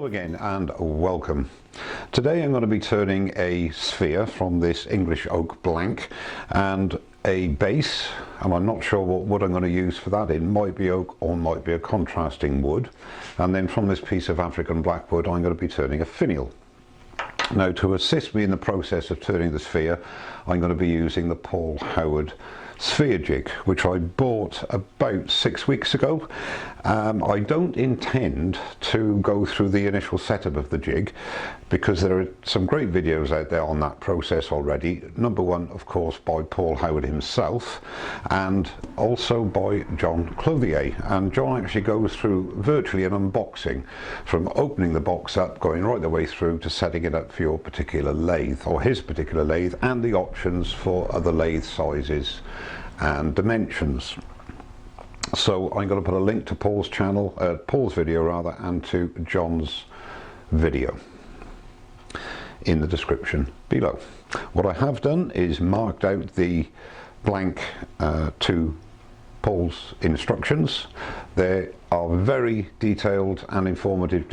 again and welcome. Today I'm going to be turning a sphere from this English oak blank and a base, and I'm not sure what wood I'm going to use for that. It might be oak or might be a contrasting wood. And then from this piece of African blackwood I'm going to be turning a finial. Now, to assist me in the process of turning the sphere, I'm going to be using the Paul Howard sphere jig, which I bought about 6 weeks ago. I don't intend to go through the initial setup of the jig because there are some great videos out there on that process already. Number one, of course, by Paul Howard himself, and also by John Clothier. And John actually goes through virtually an unboxing, from opening the box up, going right the way through to setting it up for your particular lathe, or his particular lathe, and the options for other lathe sizes and dimensions. So I'm going to put a link to Paul's channel, Paul's video rather, and to John's video in the description below. What I have done is marked out the blank to Paul's instructions. They are very detailed and informative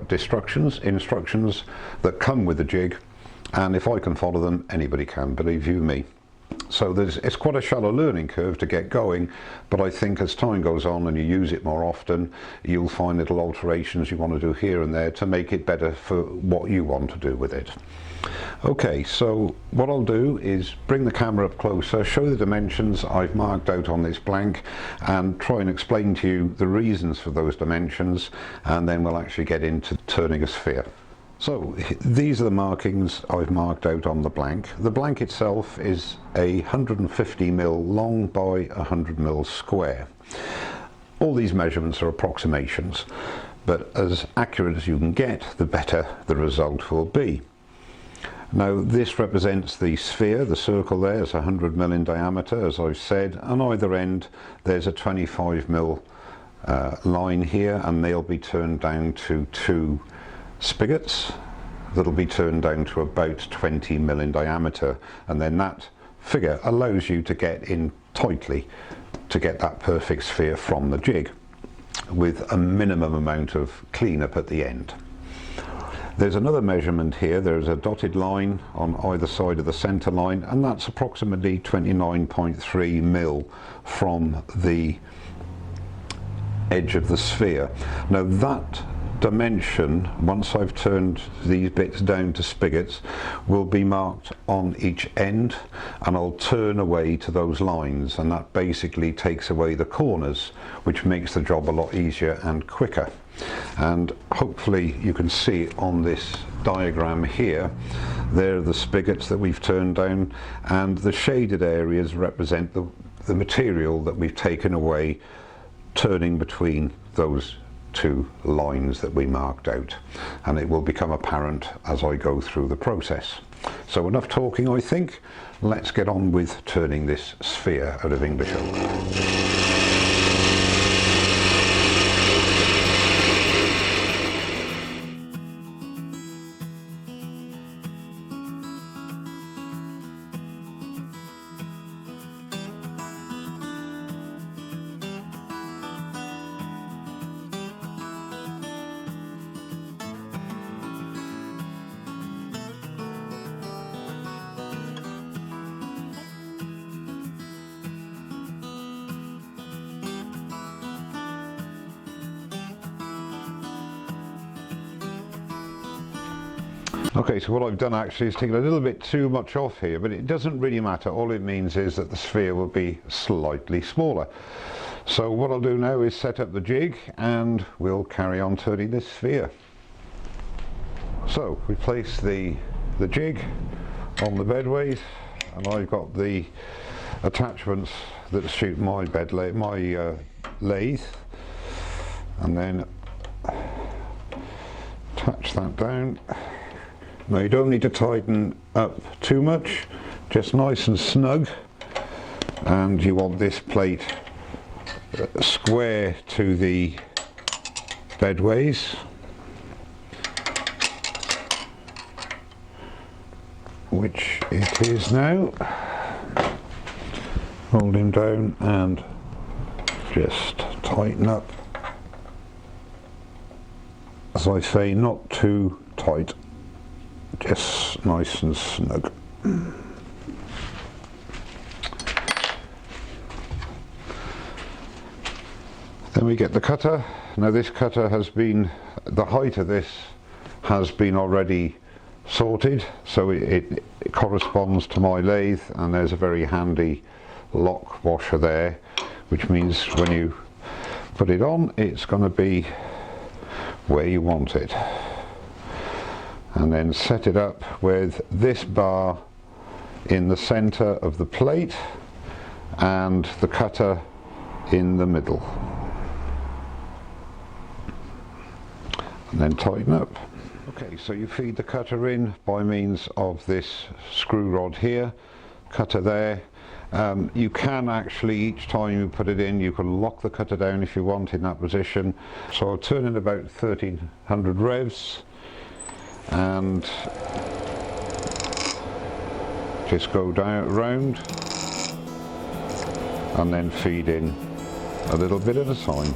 instructions that come with the jig, and if I can follow them, anybody can, believe you me. So it's quite a shallow learning curve to get going, but I think as time goes on and you use it more often, you'll find little alterations you want to do here and there to make it better for what you want to do with it. Okay, so what I'll do is bring the camera up closer, show the dimensions I've marked out on this blank, and try and explain to you the reasons for those dimensions, and then we'll actually get into turning a sphere. So these are the markings I've marked out on the blank. The blank itself is 150mm long by 100mm square. All these measurements are approximations, but as accurate as you can get, the better the result will be. Now, this represents the sphere. The circle there is 100mm in diameter, as I've said. On either end there's a 25mm line here, and they'll be turned down to two spigots that'll be turned down to about 20mm in diameter, and then that figure allows you to get in tightly to get that perfect sphere from the jig with a minimum amount of cleanup at the end. There's another measurement here. There's a dotted line on either side of the center line, and that's approximately 29.3mm from the edge of the sphere. Now, that dimension, once I've turned these bits down to spigots, will be marked on each end, and I'll turn away to those lines, and that basically takes away the corners, which makes the job a lot easier and quicker. And hopefully you can see on this diagram here, there are the spigots that we've turned down, and the shaded areas represent the material that we've taken away, turning between those two lines that we marked out, and it will become apparent as I go through the process. So enough talking, I think. Let's get on with turning this sphere out of English oak. Okay, so what I've done actually is taken a little bit too much off here, but it doesn't really matter. All it means is that the sphere will be slightly smaller. So what I'll do now is set up the jig, and we'll carry on turning this sphere. So we place the jig on the bedways, and I've got the attachments that suit my lathe, and then attach that down. Now, you don't need to tighten up too much, just nice and snug, and you want this plate square to the bedways, which it is now. Hold him down and just tighten up as I say, not too tight, just nice and snug. Then we get the cutter. Now this cutter has been, the height of this has been already sorted, so it corresponds to my lathe, and there's a very handy lock washer there, which means when you put it on, it's going to be where you want it. And then set it up with this bar in the center of the plate and the cutter in the middle. And then tighten up. Okay, so you feed the cutter in by means of this screw rod here, cutter there. You can actually, each time you put it in, you can lock the cutter down if you want in that position. So I'll turn in about 1300 revs and just go down round and then feed in a little bit at a time.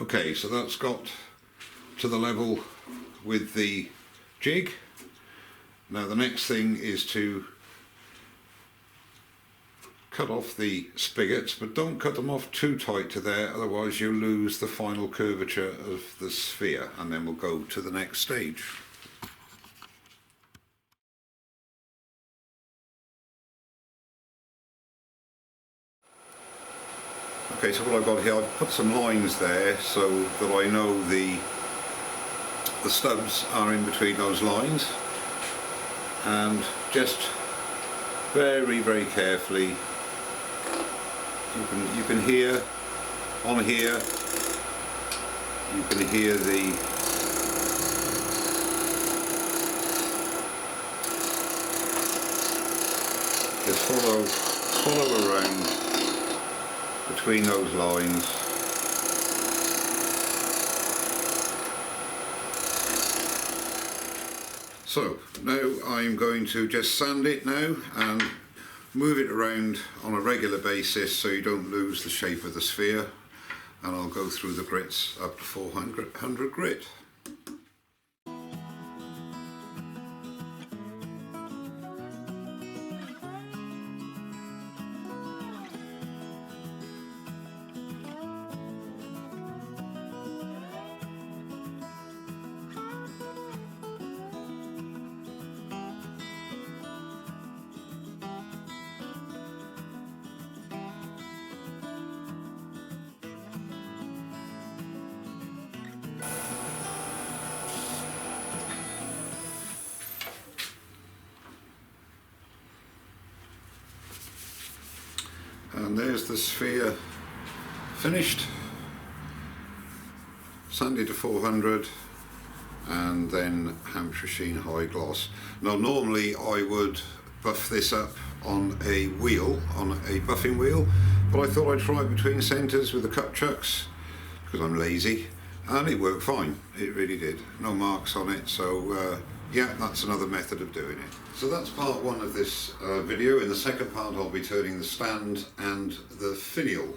Okay, so that's got to the level with the jig. Now the next thing is to cut off the spigots, but don't cut them off too tight to there, otherwise you'll lose the final curvature of the sphere, and then we'll go to the next stage. Okay, so what I've got here, I've put some lines there so that I know the stubs are in between those lines, and just very, very carefully, you can hear on here, you can hear the just follow around between those lines. So now I'm going to just sand it now and move it around on a regular basis so you don't lose the shape of the sphere, and I'll go through the grits up to 400 grit. And there's the sphere finished, sanded to 400, and then Hampshire Sheen high gloss. Now normally I would buff this up on a wheel, on a buffing wheel, but I thought I'd try it between centres with the cup chucks because I'm lazy, and it worked fine. It really did. No marks on it, so yeah, that's another method of doing it. So that's part one of this video. In the second part I'll be turning the stand and the finial.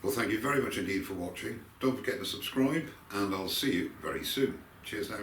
Well, thank you very much indeed for watching. Don't forget to subscribe, and I'll see you very soon. Cheers now.